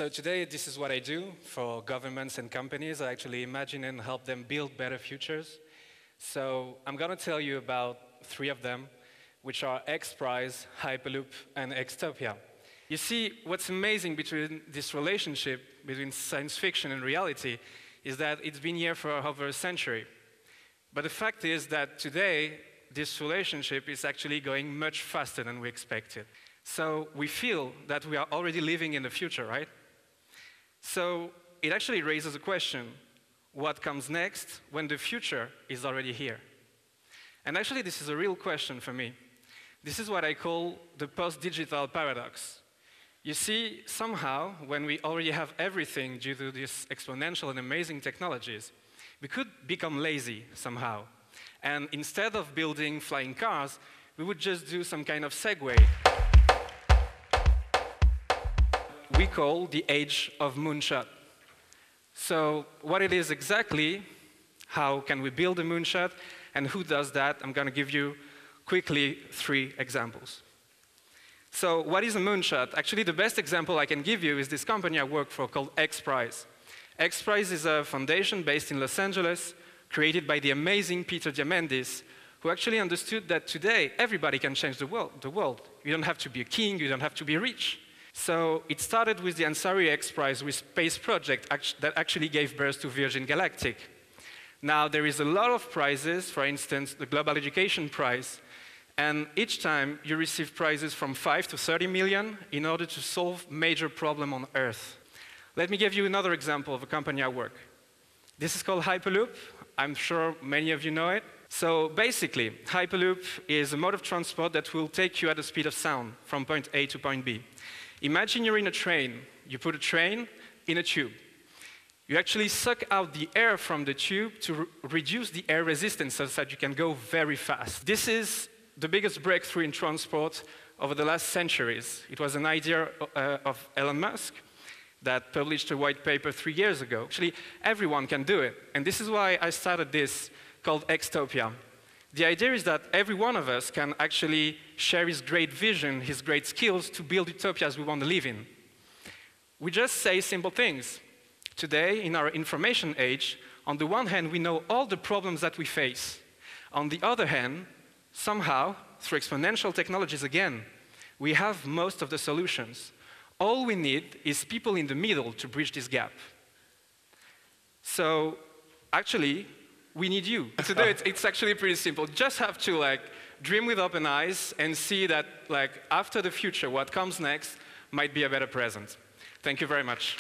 So today, this is what I do for governments and companies. I actually imagine and help them build better futures. So I'm going to tell you about 3 of them, which are XPRIZE, Hyperloop, and Xtopia. You see, what's amazing between this relationship between science fiction and reality is that it's been here for over a century. But the fact is that today, this relationship is actually going much faster than we expected. So we feel that we are already living in the future, right? So it actually raises a question: what comes next when the future is already here? And actually, this is a real question for me. This is what I call the post-digital paradox. You see, somehow, when we already have everything due to these exponential and amazing technologies, we could become lazy somehow. And instead of building flying cars, we would just do some kind of segue we call the age of moonshot. So what it is exactly, how can we build a moonshot, and who does that? I'm going to give you quickly 3 examples. So what is a moonshot? Actually, the best example I can give you is this company I work for called XPRIZE. XPRIZE is a foundation based in Los Angeles, created by the amazing Peter Diamandis, who actually understood that today everybody can change the world. You don't have to be a king, you don't have to be rich. So it started with the Ansari XPRIZE, with space project that actually gave birth to Virgin Galactic. Now there is a lot of prizes, for instance, the Global Education Prize, and each time you receive prizes from 5 to 30 million in order to solve major problems on Earth. Let me give you another example of a company I work. This is called Hyperloop. I'm sure many of you know it. So basically, Hyperloop is a mode of transport that will take you at the speed of sound from point A to point B. Imagine you're in a train. You put a train in a tube. You actually suck out the air from the tube to reduce the air resistance so that you can go very fast. This is the biggest breakthrough in transport over the last centuries. It was an idea of Elon Musk that published a white paper 3 years ago. Actually, everyone can do it. And this is why I started this called Xtopia. The idea is that every one of us can actually share his great vision, his great skills to build utopias we want to live in. We just say simple things. Today, in our information age, on the one hand, we know all the problems that we face. On the other hand, somehow, through exponential technologies again, we have most of the solutions. All we need is people in the middle to bridge this gap. So, actually, we need you. To do it, it's actually pretty simple. You just have to dream with open eyes and see that after the future, what comes next might be a better present. Thank you very much.